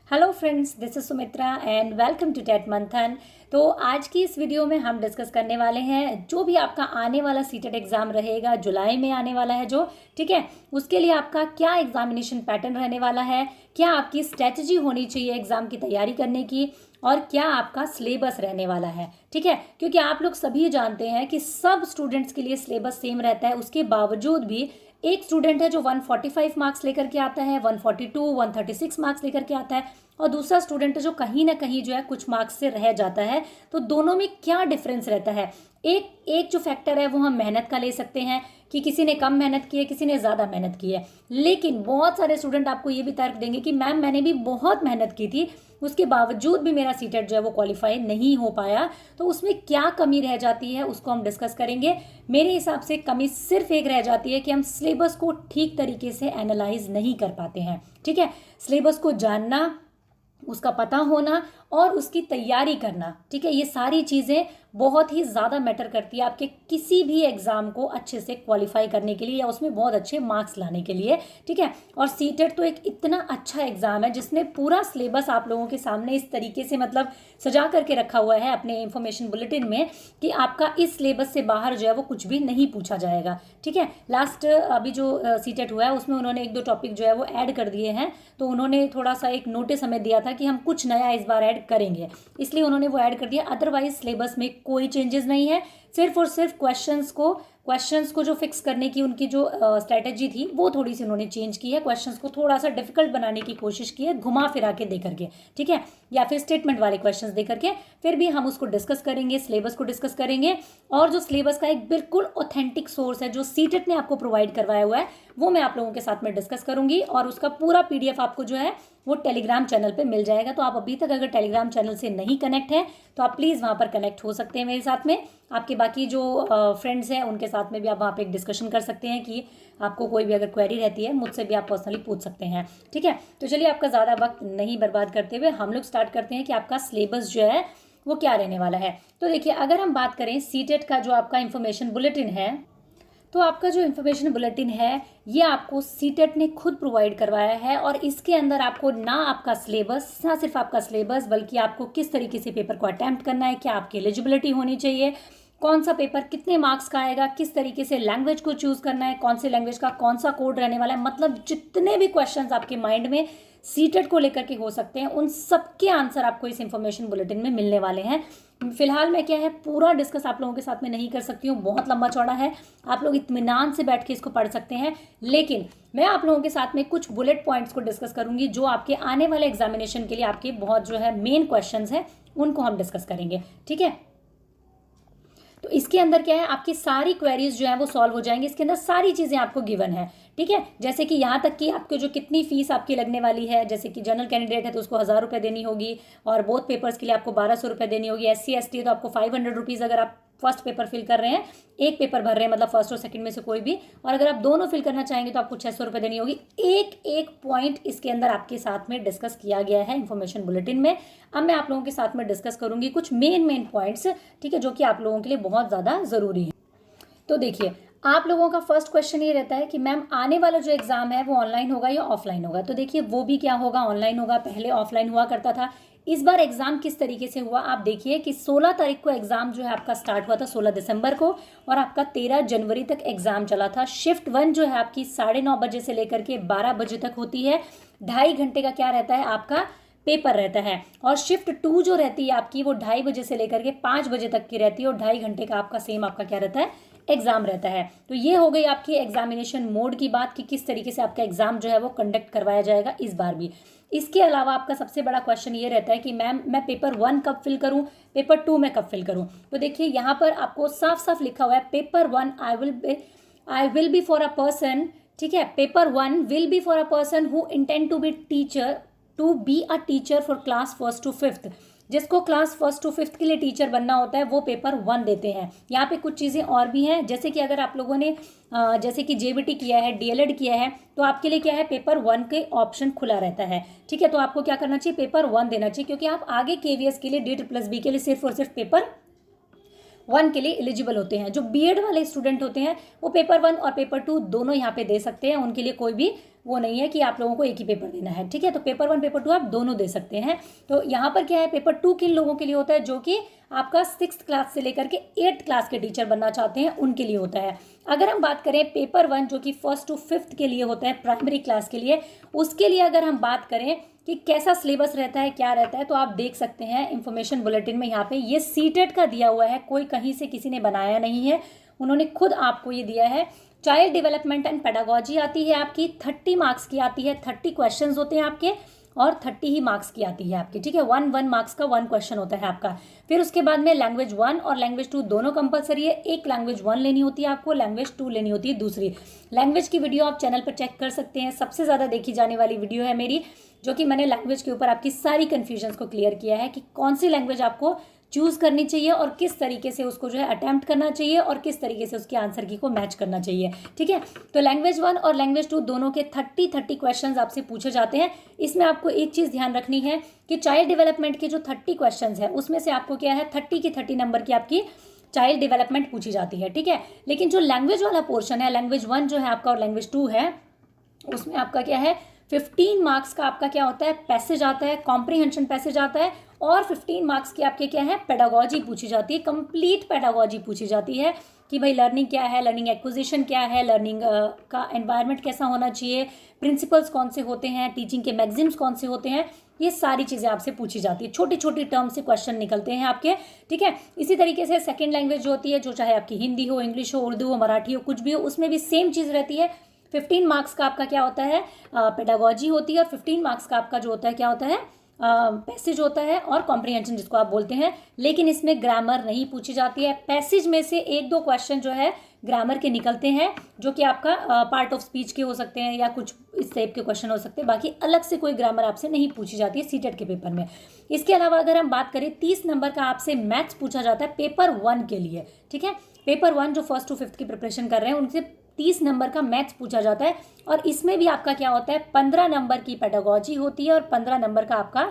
Hello friends, this is Sumitra and welcome to TET Manthan. तो आज की इस वीडियो में हम डिस्कस करने वाले हैं जो भी आपका आने वाला सीटेट एग्ज़ाम रहेगा, जुलाई में आने वाला है जो, ठीक है, उसके लिए आपका क्या एग्जामिनेशन पैटर्न रहने वाला है, क्या आपकी स्ट्रेटजी होनी चाहिए एग्ज़ाम की तैयारी करने की, और क्या आपका सिलेबस रहने वाला है। ठीक है, क्योंकि आप लोग सभी जानते हैं कि सब स्टूडेंट्स के लिए सिलेबस सेम रहता है, उसके बावजूद भी एक स्टूडेंट है जो 145 मार्क्स लेकर के आता है, 142 136 मार्क्स लेकर के आता है, और दूसरा स्टूडेंट है जो कहीं ना कहीं जो है कुछ मार्क्स से रह जाता है। तो दोनों में क्या डिफरेंस रहता है? एक एक जो फैक्टर है वो हम मेहनत का ले सकते हैं कि किसी ने कम मेहनत की है, किसी ने ज़्यादा मेहनत की है। लेकिन बहुत सारे स्टूडेंट आपको ये भी तर्क देंगे कि मैम मैंने भी बहुत मेहनत की थी, उसके बावजूद भी मेरा सीटेट जो है वो क्वालिफाई नहीं हो पाया। तो उसमें क्या कमी रह जाती है उसको हम डिस्कस करेंगे। मेरे हिसाब से कमी सिर्फ एक रह जाती है कि हम सिलेबस को ठीक तरीके से एनालाइज नहीं कर पाते हैं। ठीक है, सिलेबस को जानना, उसका पता होना और उसकी तैयारी करना, ठीक है, ये सारी चीज़ें बहुत ही ज़्यादा मैटर करती है आपके किसी भी एग्ज़ाम को अच्छे से क्वालिफाई करने के लिए या उसमें बहुत अच्छे मार्क्स लाने के लिए। ठीक है, और सीटेट तो एक इतना अच्छा एग्ज़ाम है जिसने पूरा सिलेबस आप लोगों के सामने इस तरीके से मतलब सजा करके रखा हुआ है अपने इंफॉर्मेशन बुलेटिन में कि आपका इस सिलेबस से बाहर जो है वो कुछ भी नहीं पूछा जाएगा। ठीक है, लास्ट अभी जो सीटेट हुआ है उसमें उन्होंने एक दो टॉपिक जो है वो ऐड कर दिए हैं, तो उन्होंने थोड़ा सा एक नोटिस हमें दिया था कि हम कुछ नया इस बार ऐड करेंगे, इसलिए उन्होंने वो ऐड कर दिया। अदरवाइज सिलेबस में कोई चेंजेस नहीं है, सिर्फ और सिर्फ क्वेश्चंस को जो फिक्स करने की उनकी जो स्ट्रेटेजी थी वो थोड़ी सी उन्होंने चेंज की है। क्वेश्चंस को थोड़ा सा डिफिकल्ट बनाने की कोशिश की है, घुमा फिरा के दे करके, ठीक है, या फिर स्टेटमेंट वाले क्वेश्चंस दे करके। फिर भी हम उसको डिस्कस करेंगे, सिलेबस को डिस्कस करेंगे, और जो सिलेबस का एक बिल्कुल ऑथेंटिक सोर्स है जो सीटेट ने आपको प्रोवाइड करवाया हुआ है वो मैं आप लोगों के साथ में डिस्कस करूंगी, और उसका पूरा पीडीएफ आपको जो है वो टेलीग्राम चैनल पे मिल जाएगा। तो आप अभी तक अगर टेलीग्राम चैनल से नहीं कनेक्ट हैं तो आप प्लीज़ वहाँ पर कनेक्ट हो सकते हैं मेरे साथ में। आपके बाकी जो फ्रेंड्स हैं उनके साथ में भी आप वहाँ पे एक डिस्कशन कर सकते हैं कि आपको कोई भी अगर क्वेरी रहती है मुझसे भी आप पर्सनली पूछ सकते हैं। ठीक है, तो चलिए आपका ज़्यादा वक्त नहीं बर्बाद करते हुए हम लोग स्टार्ट करते हैं कि आपका सिलेबस जो है वो क्या रहने वाला है। तो देखिए, अगर हम बात करें सीटेट का जो आपका इंफॉर्मेशन बुलेटिन है, तो आपका जो इन्फॉर्मेशन बुलेटिन है ये आपको सीटेट ने खुद प्रोवाइड करवाया है, और इसके अंदर आपको ना आपका सिलेबस, ना सिर्फ आपका सिलेबस, बल्कि आपको किस तरीके से पेपर को अटैम्प्ट करना है, क्या आपकी एलिजिबिलिटी होनी चाहिए, कौन सा पेपर कितने मार्क्स का आएगा, किस तरीके से लैंग्वेज को चूज करना है, कौन से लैंग्वेज का कौन सा कोड रहने वाला है, मतलब जितने भी क्वेश्चंस आपके माइंड में सीटेट को लेकर के हो सकते हैं उन सबके आंसर आपको इस इंफॉर्मेशन बुलेटिन में मिलने वाले हैं। फिलहाल मैं क्या है पूरा डिस्कस आप लोगों के साथ में नहीं कर सकती हूँ, बहुत लंबा चौड़ा है, आप लोग इत्मीनान से बैठ के इसको पढ़ सकते हैं, लेकिन मैं आप लोगों के साथ में कुछ बुलेट पॉइंट्स को डिस्कस करूंगी जो आपके आने वाले एग्जामिनेशन के लिए आपके बहुत जो है मेन क्वेश्चंस हैं उनको हम डिस्कस करेंगे। ठीक है, तो इसके अंदर क्या है, आपकी सारी क्वेरीज जो है वो सॉल्व हो जाएंगी, इसके अंदर सारी चीज़ें आपको गिवन है। ठीक है, जैसे कि यहाँ तक कि आपको जो कितनी फीस आपकी लगने वाली है, जैसे कि जनरल कैंडिडेट है तो उसको 1000 रुपये देनी होगी, और बोथ पेपर्स के लिए आपको 1200 रुपये देनी होगी। SC ST तो आपको 500 रुपीज़ अगर आप फर्स्ट पेपर फिल कर रहे हैं, एक पेपर भर रहे हैं मतलब फर्स्ट और सेकंड में से कोई भी, और अगर आप दोनों फिल करना चाहेंगे तो आपको 600 रुपये देनी होगी। एक एक पॉइंट इसके अंदर आपके साथ में डिस्कस किया गया है इन्फॉर्मेशन बुलेटिन में। अब मैं आप लोगों के साथ में डिस्कस करूंगी कुछ मेन पॉइंट्स, ठीक है, जो कि आप लोगों के लिए बहुत ज़्यादा ज़रूरी है। तो देखिए, आप लोगों का फर्स्ट क्वेश्चन ये रहता है कि मैम आने वाला जो एग्ज़ाम है वो ऑनलाइन होगा या ऑफलाइन होगा। तो देखिए, वो भी क्या होगा, ऑनलाइन होगा, पहले ऑफलाइन हुआ करता था। इस बार एग्ज़ाम किस तरीके से हुआ, आप देखिए कि 16 तारीख को एग्ज़ाम जो है आपका स्टार्ट हुआ था, 16 दिसंबर को, और आपका 13 जनवरी तक एग्ज़ाम चला था। शिफ्ट 1 जो है आपकी 9:30 बजे से लेकर के 12 बजे तक होती है, 2.5 घंटे का क्या रहता है आपका पेपर रहता है, और शिफ्ट 2 जो रहती है आपकी वो 2:30 बजे से लेकर के 5 बजे तक की रहती है, और 2.5 घंटे का आपका सेम आपका क्या रहता है, एग्जाम रहता है। तो ये हो गई आपकी एग्जामिनेशन मोड की बात कि किस तरीके से आपका एग्जाम जो है वो कंडक्ट करवाया जाएगा इस बार भी। इसके अलावा आपका सबसे बड़ा क्वेश्चन ये रहता है कि मैम मैं पेपर 1 कब फिल करूं, पेपर 2 में कब फिल करूं। तो देखिए, यहाँ पर आपको साफ साफ लिखा हुआ है paper 1 I will be for a person, ठीक है, paper 1 will be for a person who intend to be a teacher for class 1 to 5। जिसको क्लास 1 to 5 के लिए टीचर बनना होता है वो पेपर 1 देते हैं। यहाँ पे कुछ चीज़ें और भी हैं, जैसे कि अगर आप लोगों ने जैसे कि JBT किया है, DLED किया है, तो आपके लिए क्या है, पेपर 1 के ऑप्शन खुला रहता है। ठीक है, तो आपको क्या करना चाहिए, पेपर 1 देना चाहिए, क्योंकि आप आगे KVS के लिए DSSS के लिए सिर्फ और सिर्फ पेपर 1 के लिए एलिजिबल होते हैं। जो BEd वाले स्टूडेंट होते हैं वो पेपर 1 और पेपर 2 दोनों यहाँ पे दे सकते हैं, उनके लिए कोई भी वो नहीं है कि आप लोगों को एक ही पेपर देना है, ठीक है। तो पेपर 1 पेपर 2 आप दोनों दे सकते हैं। तो यहाँ पर क्या है, पेपर 2 किन लोगों के लिए होता है, जो कि आपका 6th क्लास से लेकर के 8th क्लास के टीचर बनना चाहते हैं, उनके लिए होता है। अगर हम बात करें पेपर 1 जो कि 1st to 5th के लिए होता है, प्राइमरी क्लास के लिए, उसके लिए अगर हम बात करें कि कैसा सिलेबस रहता है, क्या रहता है, तो आप देख सकते हैं इन्फॉर्मेशन बुलेटिन में यहाँ पे ये सीटेट का दिया हुआ है, कोई कहीं से किसी ने बनाया नहीं है, उन्होंने खुद आपको ये दिया है। चाइल्ड डेवलपमेंट एंड पेडागोजी आती है आपकी, 30 मार्क्स की आती है, 30 क्वेश्चन होते हैं आपके और 30 ही मार्क्स की आती है आपकी, ठीक है। 1 मार्क्स का 1 क्वेश्चन होता है आपका। फिर उसके बाद में लैंग्वेज 1 और लैंग्वेज 2 दोनों कंपलसरी है। एक लैंग्वेज 1 लेनी होती है आपको, लैंग्वेज 2 लेनी होती है दूसरी। लैंग्वेज की वीडियो आप चैनल पर चेक कर सकते हैं, सबसे ज़्यादा देखी जाने वाली वीडियो है मेरी, जो कि मैंने लैंग्वेज के ऊपर आपकी सारी कन्फ्यूजन्स को क्लियर किया है कि कौन सी लैंग्वेज आपको चूज करनी चाहिए और किस तरीके से उसको जो है अटेम्प्ट करना चाहिए और किस तरीके से उसके आंसर की को मैच करना चाहिए, ठीक है। तो लैंग्वेज 1 और लैंग्वेज 2 दोनों के 30 क्वेश्चंस आपसे पूछे जाते हैं। इसमें आपको एक चीज़ ध्यान रखनी है कि चाइल्ड डेवलपमेंट के जो 30 क्वेश्चंस है उसमें से आपको क्या है 30 की 30 नंबर की आपकी चाइल्ड डेवलपमेंट पूछी जाती है, ठीक है। लेकिन जो लैंग्वेज वाला पोर्शन है, लैंग्वेज 1 जो है आपका और लैंग्वेज 2 है, उसमें आपका क्या है 15 मार्क्स का आपका क्या होता है पैसेज आता है, कॉम्प्रीहेंशन पैसेज आता है, और 15 मार्क्स की आपके क्या है पेडागोजी पूछी जाती है, कंप्लीट पेडागोजी पूछी जाती है कि भाई लर्निंग क्या है, लर्निंग एक्विजिशन क्या है, लर्निंग का एनवायरनमेंट कैसा होना चाहिए, प्रिंसिपल्स कौन से होते हैं, टीचिंग के मैगजीम्स कौन से होते हैं, ये सारी चीज़ें आपसे पूछी जाती है। छोटी छोटी टर्म से क्वेश्चन निकलते हैं आपके, ठीक है। इसी तरीके से सेकेंड लैंग्वेज जो होती है, जो चाहे आपकी हिंदी हो, इंग्लिश हो, उर्दू हो, मराठी हो, कुछ भी हो, उसमें भी सेम चीज़ रहती है। 15 मार्क्स का आपका क्या होता है पेडागोजी होती है, और 15 मार्क्स का आपका जो होता है क्या होता है पैसेज होता है और कॉम्प्रीहेंशन जिसको आप बोलते हैं। लेकिन इसमें ग्रामर नहीं पूछी जाती है। पैसेज में से 1-2 क्वेश्चन जो है ग्रामर के निकलते हैं, जो कि आपका पार्ट ऑफ स्पीच के हो सकते हैं या कुछ इस टाइप के क्वेश्चन हो सकते हैं। बाकी अलग से कोई ग्रामर आपसे नहीं पूछी जाती है सीटेट के पेपर में। इसके अलावा अगर हम बात करें 30 नंबर का आपसे मैथ्स पूछा जाता है पेपर 1 के लिए, ठीक है। पेपर 1 जो 1st to 5th की प्रिपरेशन कर रहे हैं उनसे 30 नंबर का मैथ्स पूछा जाता है, और इसमें भी आपका क्या होता है 15 नंबर की पेडागोजी होती है और 15 नंबर का आपका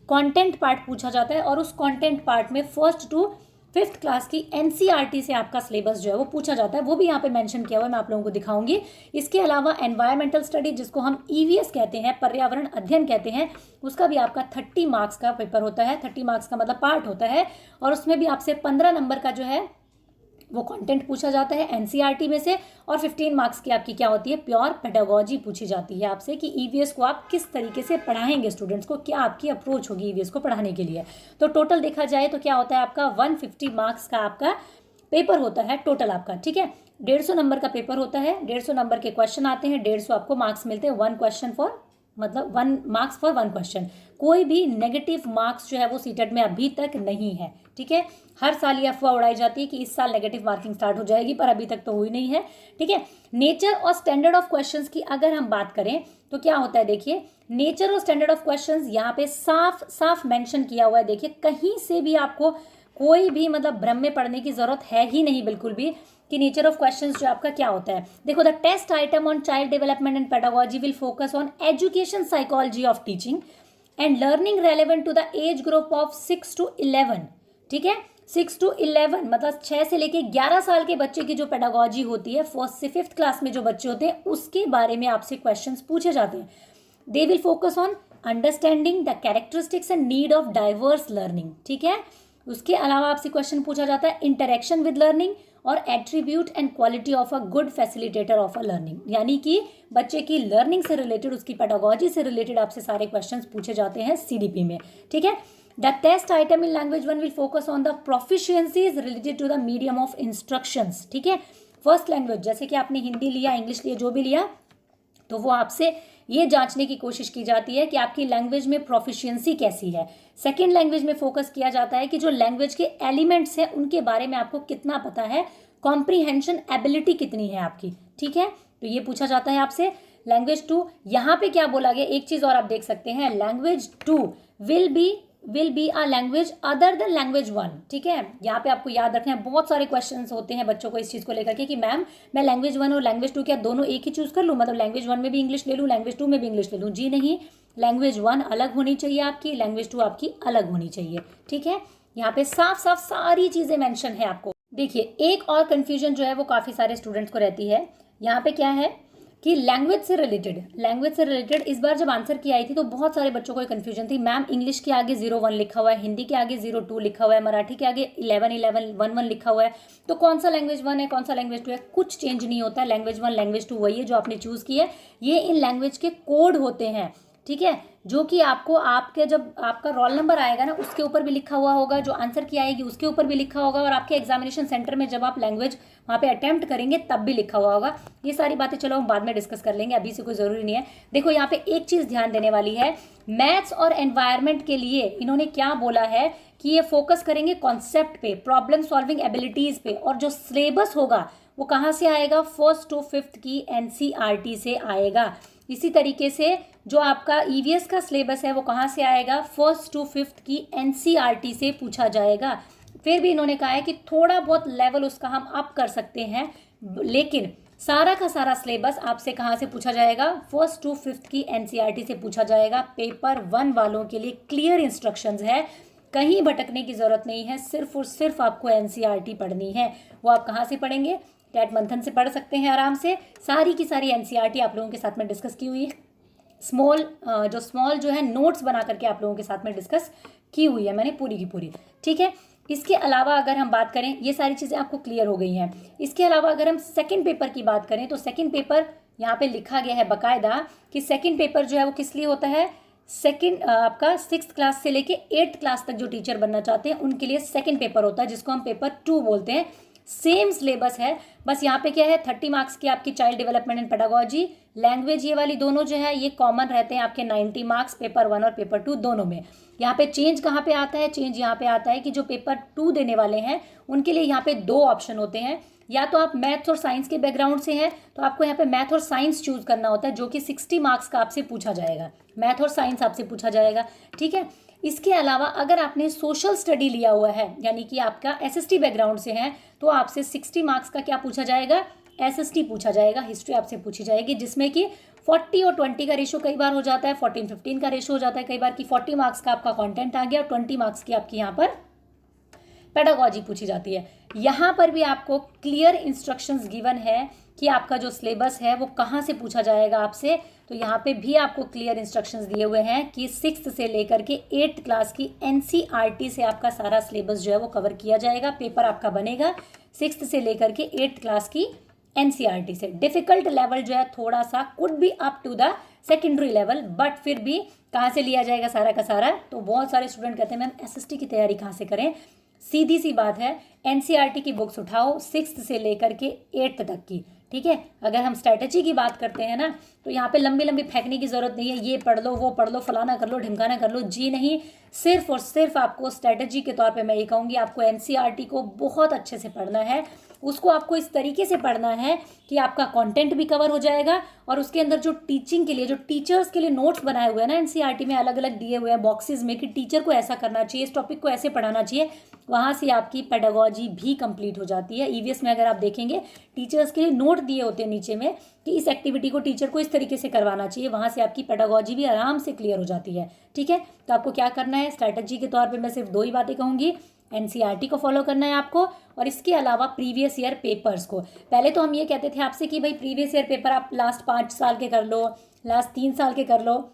कंटेंट पार्ट पूछा जाता है। और उस कंटेंट पार्ट में 1st to 5th क्लास की एनसीईआरटी से आपका सिलेबस जो है वो पूछा जाता है, वो भी यहाँ पे मेंशन किया हुआ है, मैं आप लोगों को दिखाऊंगी। इसके अलावा एनवायरमेंटल स्टडी जिसको हम ईवीएस कहते हैं, पर्यावरण अध्ययन कहते हैं, उसका भी आपका 30 मार्क्स का पेपर होता है। 30 मार्क्स का मतलब पार्ट होता है, और उसमें भी आपसे 15 नंबर का जो है वो कंटेंट पूछा जाता है एनसीईआरटी में से, और 15 मार्क्स की आपकी क्या होती है प्योर पेडागोजी पूछी जाती है आपसे कि ईवीएस को आप किस तरीके से पढ़ाएंगे स्टूडेंट्स को, क्या आपकी अप्रोच होगी ईवीएस को पढ़ाने के लिए। तो टोटल देखा जाए तो क्या होता है आपका 150 मार्क्स का आपका पेपर होता है टोटल आपका, ठीक है। 150 नंबर का पेपर होता है, 150 नंबर के क्वेश्चन आते हैं, 150 आपको मार्क्स मिलते हैं, 1 क्वेश्चन फॉर मतलब 1 मार्क्स फॉर 1 क्वेश्चन। कोई भी नेगेटिव मार्क्स जो है वो सीटेट में अभी तक नहीं है, ठीक है। हर साल ये अफवाह उड़ाई जाती है कि इस साल नेगेटिव मार्किंग स्टार्ट हो जाएगी, पर अभी तक तो हुई नहीं है, ठीक है। नेचर और स्टैंडर्ड ऑफ क्वेश्चंस की अगर हम बात करें तो क्या होता है, देखिए नेचर और स्टैंडर्ड ऑफ क्वेश्चंस यहाँ पे साफ साफ मेंशन किया हुआ है। देखिए कहीं से भी आपको कोई भी मतलब भ्रम में पड़ने की जरूरत है ही नहीं बिल्कुल भी कि नेचर ऑफ क्वेश्चंस जो आपका क्या होता है। देखो the test item on child development and pedagogy will focus on education psychology of teaching and learning relevant to the age group of 6 to 11, ठीक है। 6 to 11 मतलब 6 से लेके 11 साल के बच्चे की जो पेडागोजी होती है, 1st से 5th क्लास में जो बच्चे होते हैं उसके बारे में आपसे क्वेश्चंस पूछे जाते हैं। They will focus on understanding the characteristics and need of diverse learning, ठीक है। उसके अलावा आपसे क्वेश्चन पूछा जाता है इंटरेक्शन विद लर्निंग और attribute and quality of a good facilitator of a learning, यानी कि बच्चे की लर्निंग से रिलेटेड, उसकी पेडागोजी से रिलेटेड आपसे सारे क्वेश्चंस पूछे जाते हैं सीडीपी में, ठीक है। The test item in language 1 will focus on the proficiencies related to the medium of instructions, ठीक है। फर्स्ट लैंग्वेज जैसे कि आपने हिंदी लिया, इंग्लिश लिया, जो भी लिया, तो वो आपसे ये जांचने की कोशिश की जाती है कि आपकी लैंग्वेज में प्रोफिशिएंसी कैसी है। सेकेंड लैंग्वेज में फोकस किया जाता है कि जो लैंग्वेज के एलिमेंट्स हैं उनके बारे में आपको कितना पता है, कॉम्प्रीहेंशन एबिलिटी कितनी है आपकी, ठीक है। तो ये पूछा जाता है आपसे। लैंग्वेज 2 यहाँ पे क्या बोला गया, एक चीज और आप देख सकते हैं, language 2 will be a language other than language 1, ठीक है। यहाँ पे आपको याद रखना है, बहुत सारे क्वेश्चंस होते हैं बच्चों को इस चीज़ को लेकर के कि मैम मैं लैंग्वेज 1 और लैंग्वेज 2 क्या दोनों एक ही चूज कर लूँ, मतलब लैंग्वेज 1 में भी इंग्लिश ले लूँ, लैंग्वेज 2 में भी इंग्लिश ले लूँ। जी नहीं, लैंग्वेज 1 अलग होनी चाहिए आपकी, लैंग्वेज 2 आपकी अलग होनी चाहिए, ठीक है। यहाँ पे साफ साफ सारी चीज़ें मैंशन है आपको। देखिए एक और कन्फ्यूजन जो है वो काफ़ी सारे स्टूडेंट्स को रहती है। यहाँ पे क्या है, कि लैंग्वेज से रिलेटेड इस बार जब आंसर की आई थी तो बहुत सारे बच्चों को कन्फ्यूजन थी, मैम इंग्लिश के आगे 0-1 लिखा हुआ है, हिंदी के आगे 0-2 लिखा हुआ है, मराठी के आगे 11-11-1-1 लिखा हुआ है, तो कौन सा लैंग्वेज 1 है कौन सा लैंग्वेज 2 है? कुछ चेंज नहीं होता है, लैंग्वेज 1 लैंग्वेज 2 वही है जो आपने चूज़ की है। ये इन लैंग्वेज के कोड होते हैं, ठीक है, जो कि आपको आपके जब आपका रोल नंबर आएगा ना उसके ऊपर भी लिखा हुआ होगा, जो आंसर की आएगी उसके ऊपर भी लिखा होगा, और आपके एग्जामिनेशन सेंटर में जब आप लैंग्वेज वहाँ पे अटेम्प्ट करेंगे तब भी लिखा हुआ होगा। ये सारी बातें चलो हम बाद में डिस्कस कर लेंगे, अभी से कोई ज़रूरी नहीं है। देखो यहाँ पे एक चीज़ ध्यान देने वाली है, मैथ्स और एनवायरमेंट के लिए इन्होंने क्या बोला है कि ये फोकस करेंगे कॉन्सेप्ट पे, प्रॉब्लम सॉल्विंग एबिलिटीज़ पे, और जो सिलेबस होगा वो कहाँ से आएगा? 1st to 5th की NCERT से आएगा। इसी तरीके से जो आपका EVS का सिलेबस है वो कहाँ से आएगा? 1st to 5th की NCERT से पूछा जाएगा। फिर भी इन्होंने कहा है कि थोड़ा बहुत लेवल उसका हम अप कर सकते हैं, लेकिन सारा का सारा सिलेबस आपसे कहाँ से पूछा जाएगा? 1st to 5th की NCERT से पूछा जाएगा। पेपर 1 वालों के लिए क्लियर इंस्ट्रक्शंस है, कहीं भटकने की ज़रूरत नहीं है, सिर्फ और सिर्फ आपको NCERT पढ़नी है। वो आप कहाँ से पढ़ेंगे? टेट मंथन से पढ़ सकते हैं आराम से। सारी की सारी NCERT आप लोगों के साथ में डिस्कस की हुई है, स्मॉल जो है नोट्स बना करके आप लोगों के साथ में डिस्कस की हुई है मैंने पूरी की पूरी, ठीक है। इसके अलावा अगर हम बात करें, ये सारी चीज़ें आपको क्लियर हो गई हैं। इसके अलावा अगर हम सेकंड पेपर की बात करें तो सेकंड पेपर यहाँ पे लिखा गया है बाकायदा कि सेकंड पेपर जो है वो किस लिए होता है? सेकंड आपका 6th क्लास से लेके 8th क्लास तक जो टीचर बनना चाहते हैं उनके लिए सेकंड पेपर होता है, जिसको हम पेपर 2 बोलते हैं। सेम सिलेबस है, बस यहाँ पे क्या है, 30 मार्क्स की आपकी child development and pedagogy, language ये वाली दोनों जो है ये कॉमन रहते हैं आपके 90 मार्क्स पेपर 1 और पेपर 2 दोनों में। यहाँ पे चेंज कहाँ पे आता है? चेंज यहाँ पे आता है कि जो पेपर 2 देने वाले हैं उनके लिए यहाँ पे 2 ऑप्शन होते हैं, या तो आप मैथ्स और साइंस के बैकग्राउंड से हैं तो आपको यहाँ पे मैथ और साइंस चूज करना होता है, जो कि 60 मार्क्स का आपसे पूछा जाएगा, मैथ और साइंस आपसे पूछा जाएगा, ठीक है। इसके अलावा अगर आपने सोशल स्टडी लिया हुआ है, यानी कि आपका SST बैकग्राउंड से है, तो आपसे 60 मार्क्स का क्या पूछा जाएगा? SST पूछा जाएगा, हिस्ट्री आपसे पूछी जाएगी, जिसमें कि 40 और 20 का रेशो कई बार हो जाता है, 14-15 का रेशो हो जाता है कई बार कि 40 मार्क्स का आपका कंटेंट आ गया और 20 मार्क्स की आपकी यहाँ पर पेडागोजी पूछी जाती है। यहाँ पर भी आपको क्लियर इंस्ट्रक्शंस गिवन है कि आपका जो सिलेबस है वो कहाँ से पूछा जाएगा आपसे, तो यहाँ पे भी आपको क्लियर इंस्ट्रक्शंस दिए हुए हैं कि 6th से लेकर के 8th क्लास की NCERT से आपका सारा सिलेबस जो है वो कवर किया जाएगा। पेपर आपका बनेगा 6th से लेकर के 8th क्लास की NCERT से। डिफिकल्ट लेवल जो है थोड़ा सा could be up to the secondary level, but फिर भी कहाँ से लिया जाएगा सारा का सारा? तो बहुत सारे स्टूडेंट कहते हैं मैम SST की तैयारी कहाँ से करें? सीधी सी बात है, NCERT की बुक्स उठाओ 6th से लेकर के 8th तक की, ठीक है। अगर हम स्ट्रैटेजी की बात करते हैं ना तो यहाँ पे लंबी लंबी फेंकने की जरूरत नहीं है, ये पढ़ लो वो पढ़ लो फलाना कर लो ढिमकाना कर लो, जी नहीं। सिर्फ और सिर्फ आपको स्ट्रैटेजी के तौर पे मैं ये कहूँगी आपको NCERT को बहुत अच्छे से पढ़ना है, उसको आपको इस तरीके से पढ़ना है कि आपका कंटेंट भी कवर हो जाएगा और उसके अंदर जो टीचिंग के लिए जो टीचर्स के लिए नोट्स बनाए हुए हैं ना NCERT में अलग अलग दिए हुए हैं बॉक्सेस में कि टीचर को ऐसा करना चाहिए, इस टॉपिक को ऐसे पढ़ाना चाहिए, वहाँ से आपकी पेडागोजी भी कंप्लीट हो जाती है। EVS में अगर आप देखेंगे टीचर्स के लिए नोट दिए होते हैं नीचे में कि इस एक्टिविटी को टीचर को इस तरीके से करवाना चाहिए, वहाँ से आपकी पेडागोजी भी आराम से क्लियर हो जाती है, ठीक है। तो आपको क्या करना है, स्ट्रैटेजी के तौर पे मैं सिर्फ 2 ही बातें कहूँगी, NCERT को फॉलो करना है आपको, और इसके अलावा प्रीवियस ईयर पेपर्स को। पहले तो हम ये कहते थे आपसे कि भाई प्रीवियस ईयर पेपर आप लास्ट 5 साल के कर लो, लास्ट 3 साल के कर लो,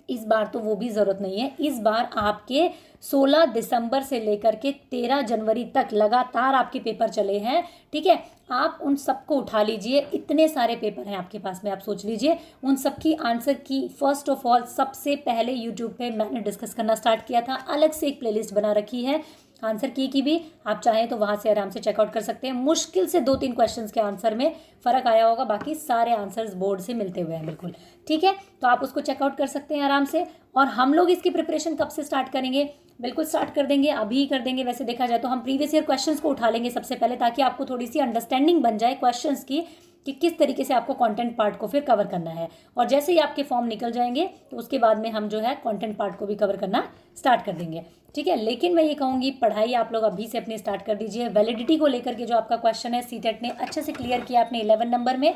इस बार तो वो भी ज़रूरत नहीं है। इस बार आपके 16 दिसंबर से लेकर के 13 जनवरी तक लगातार आपके पेपर चले हैं, ठीक है। आप उन सबको उठा लीजिए, इतने सारे पेपर हैं आपके पास में, आप सोच लीजिए उन सब की आंसर की फर्स्ट ऑफ ऑल सबसे पहले यूट्यूब पे मैंने डिस्कस करना स्टार्ट किया था, अलग से एक प्लेलिस्ट बना रखी है आंसर की भी, आप चाहें तो वहाँ से आराम से चेकआउट कर सकते हैं। मुश्किल से 2-3 क्वेश्चंस के आंसर में फ़र्क आया होगा, बाकी सारे आंसर्स बोर्ड से मिलते हुए हैं बिल्कुल, ठीक है। तो आप उसको चेकआउट कर सकते हैं आराम से। और हम लोग इसकी प्रिपरेशन कब से स्टार्ट करेंगे? बिल्कुल स्टार्ट कर देंगे, अभी ही कर देंगे। वैसे देखा जाए तो हम प्रीवियस ईयर क्वेश्चंस को उठा लेंगे सबसे पहले, ताकि आपको थोड़ी सी अंडरस्टैंडिंग बन जाए क्वेश्चंस की कि किस तरीके से आपको कंटेंट पार्ट को फिर कवर करना है। और जैसे ही आपके फॉर्म निकल जाएंगे तो उसके बाद में हम जो है कंटेंट पार्ट को भी कवर करना स्टार्ट कर देंगे, ठीक है। लेकिन मैं ये कहूँगी पढ़ाई आप लोग अभी से अपनी स्टार्ट कर दीजिए। वैलिडिटी को लेकर के जो आपका क्वेश्चन है सीटेट ने अच्छे से क्लियर किया आपने 11 नंबर में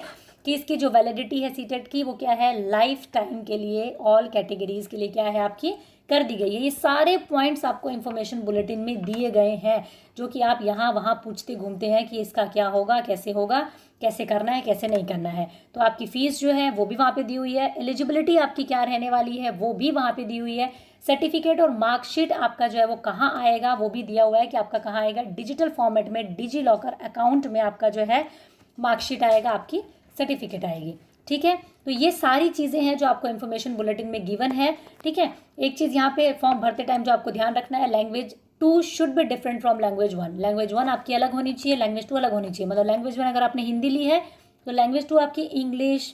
कि इसकी जो वैलिडिटी है सीटेट की वो क्या है, लाइफ टाइम के लिए, ऑल कैटेगरीज के लिए क्या है आपकी कर दी गई है। ये सारे पॉइंट्स आपको इन्फॉर्मेशन बुलेटिन में दिए गए हैं, जो कि आप यहाँ वहाँ पूछते घूमते हैं कि इसका क्या होगा, कैसे करना है, कैसे नहीं करना है। तो आपकी फ़ीस जो है वो भी वहाँ पे दी हुई है, एलिजिबिलिटी आपकी क्या रहने वाली है वो भी वहाँ पे दी हुई है, सर्टिफिकेट और मार्कशीट आपका जो है वो कहाँ आएगा वो भी दिया हुआ है कि आपका कहाँ आएगा, डिजिटल फॉर्मेट में डिजी लॉकर अकाउंट में आपका जो है मार्कशीट आएगा, आपकी सर्टिफिकेट आएगी। ठीक है, तो ये सारी चीज़ें हैं जो आपको इन्फॉर्मेशन बुलेटिन में गिवन है। ठीक है, एक चीज़ यहाँ पे फॉर्म भरते टाइम जो आपको ध्यान रखना है, language 2 should be different from language 1। Language 1 आपकी अलग होनी चाहिए, लैंग्वेज 2 अलग होनी चाहिए। मतलब लैंग्वेज 1 अगर आपने हिंदी ली है तो लैंग्वेज 2 आपकी इंग्लिश,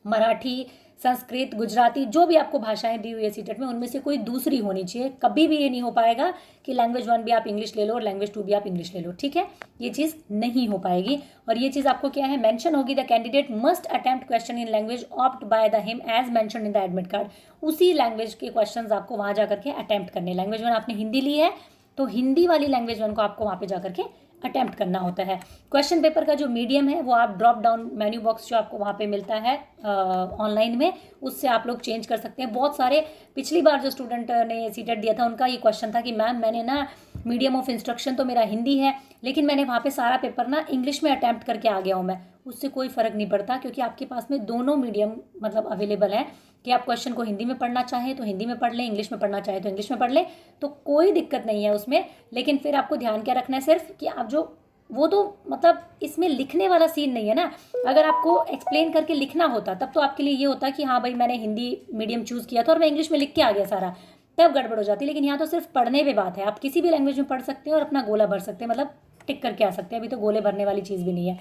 मराठी, संस्कृत, गुजराती, जो भी आपको भाषाएं दी हुई है सीटेट में उनमें से कोई दूसरी होनी चाहिए। कभी भी ये नहीं हो पाएगा कि लैंग्वेज 1 भी आप इंग्लिश ले लो और लैंग्वेज 2 भी आप इंग्लिश ले लो। ठीक है, ये चीज़ नहीं हो पाएगी। और ये चीज़ आपको क्या है मेंशन होगी, the candidate must attempt question in language opt by the him as mention in the admit card. उसी लैंग्वेज के क्वेश्चन आपको वहाँ जा करके अटेम्प्ट करने। लैंग्वेज 1 आपने हिंदी ली है तो हिंदी वाली लैंग्वेज 1 को आपको वहाँ पे जा करके अटेम्प्ट करना होता है। क्वेश्चन पेपर का जो मीडियम है वो आप ड्रॉप डाउन मेन्यू बॉक्स जो आपको वहाँ पे मिलता है ऑनलाइन में, उससे आप लोग चेंज कर सकते हैं। बहुत सारे पिछली बार जो स्टूडेंट ने सीटेट दिया था उनका ये क्वेश्चन था कि मैम मैंने ना मीडियम ऑफ इंस्ट्रक्शन तो मेरा हिंदी है लेकिन मैंने वहाँ पे सारा पेपर ना इंग्लिश में अटैम्प्ट करके आ गया हूँ मैं। उससे कोई फ़र्क नहीं पड़ता क्योंकि आपके पास में दोनों मीडियम मतलब अवेलेबल है कि आप क्वेश्चन को हिंदी में पढ़ना चाहें तो हिंदी में पढ़ लें, इंग्लिश में पढ़ना चाहें तो इंग्लिश में पढ़ लें, तो कोई दिक्कत नहीं है उसमें। लेकिन फिर आपको ध्यान क्या रखना है सिर्फ कि आप जो वो तो मतलब इसमें लिखने वाला सीन नहीं है ना। अगर आपको एक्सप्लेन करके लिखना होता तब तो आपके लिए ये होता कि हाँ भाई मैंने हिंदी मीडियम चूज़ किया था और मैं इंग्लिश में लिख के आ गया सारा, तब गड़बड़ हो जाती। लेकिन यहाँ तो सिर्फ पढ़ने पे बात है, आप किसी भी लैंग्वेज में पढ़ सकते हैं और अपना गोला भर सकते हैं, मतलब टिक करके आ सकते हैं। अभी तो गोले भरने वाली चीज़ भी नहीं है।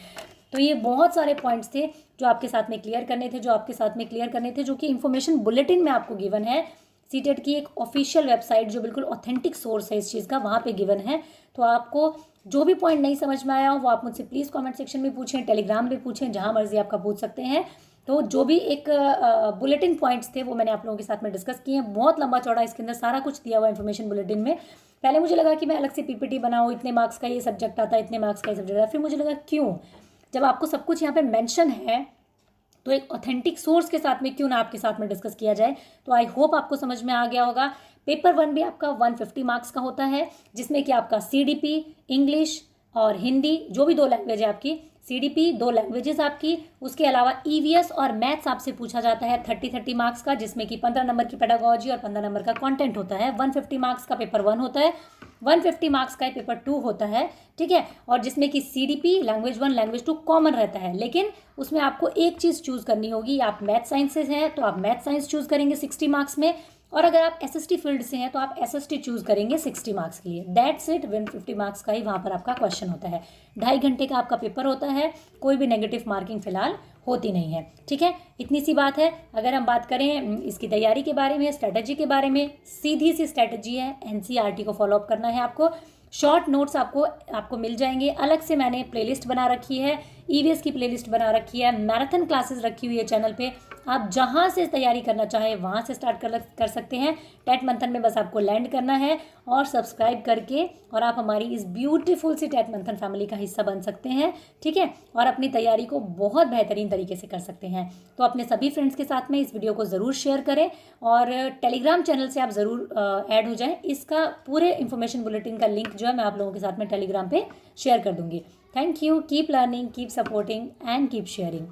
तो ये बहुत सारे पॉइंट्स थे जो आपके साथ में क्लियर करने थे, जो कि इन्फॉर्मेशन बुलेटिन में आपको गिवन है। सीटेट की एक ऑफिशियल वेबसाइट जो बिल्कुल ऑथेंटिक सोर्स है इस चीज़ का, वहाँ पे गिवन है। तो आपको जो भी पॉइंट नहीं समझ में आया हो वो आप मुझसे प्लीज़ कमेंट सेक्शन में पूछें, टेलीग्राम पे पूछें, जहाँ मर्जी आपका पूछ सकते हैं। तो जो भी एक बुलेटिन पॉइंट्स थे वो मैंने आप लोगों के साथ में डिस्कस किए हैं। बहुत लंबा चौड़ा इसके अंदर सारा कुछ दिया हुआ इन्फॉर्मेशन बुलेटिन में। पहले मुझे लगा कि मैं अलग से पीपीटी बनाऊँ, इतने मार्क्स का ये सब्जेक्ट आता है, इतने मार्क्स का ये सब्जेक्ट आता है। फिर मुझे लगा क्यों, जब आपको सब कुछ यहाँ पे मेंशन है तो एक ऑथेंटिक सोर्स के साथ में क्यों ना आपके साथ में डिस्कस किया जाए। तो आई होप आपको समझ में आ गया होगा। पेपर 1 भी आपका 150 मार्क्स का होता है, जिसमें कि आपका सीडीपी, इंग्लिश और हिंदी, जो भी 2 लैंग्वेज है आपकी, सीडीपी 2 लैंग्वेजेस आपकी, उसके अलावा ईवीएस और मैथ्स आपसे पूछा जाता है 30 मार्क्स का, जिसमें कि 15 नंबर की पेडागोजी और 15 नंबर का कंटेंट होता है। 150 मार्क्स का पेपर 1 होता है, 150 मार्क्स का पेपर 2 होता है। ठीक है, और जिसमें कि सीडीपी, लैंग्वेज 1, लैंग्वेज 2 कॉमन रहता है, लेकिन उसमें आपको एक चीज़ चूज़ करनी होगी। आप मैथ साइंस से हैं तो आप मैथ साइंस चूज़ करेंगे 60 मार्क्स में, और अगर आप एसएसटी फील्ड से हैं तो आप एसएसटी चूज़ करेंगे 60 मार्क्स के लिए। दैट्स इट, 150 मार्क्स का ही वहाँ पर आपका क्वेश्चन होता है। 2.5 घंटे का आपका पेपर होता है, कोई भी नेगेटिव मार्किंग फिलहाल होती नहीं है। ठीक है, इतनी सी बात है। अगर हम बात करें इसकी तैयारी के बारे में, स्ट्रैटेजी के बारे में, सीधी सी स्ट्रैटेजी है, एनसीईआरटी को फॉलोअप करना है आपको। शॉर्ट नोट्स आपको मिल जाएंगे। अलग से मैंने प्लेलिस्ट बना रखी है, ईवीएस की प्लेलिस्ट बना रखी है, मैराथन क्लासेस रखी हुई है चैनल पे। आप जहाँ से तैयारी करना चाहें वहाँ से स्टार्ट कर सकते हैं। टेट मंथन में बस आपको लैंड करना है और सब्सक्राइब करके, और आप हमारी इस ब्यूटीफुल सी टेट मंथन फैमिली का हिस्सा बन सकते हैं। ठीक है, और अपनी तैयारी को बहुत बेहतरीन तरीके से कर सकते हैं। तो अपने सभी फ्रेंड्स के साथ में इस वीडियो को ज़रूर शेयर करें और टेलीग्राम चैनल से आप ज़रूर ऐड हो जाएं। इसका पूरे इन्फॉर्मेशन बुलेटिन का लिंक जो है मैं आप लोगों के साथ में टेलीग्राम पे शेयर कर दूंगी। Thank you, keep learning, keep supporting and keep sharing.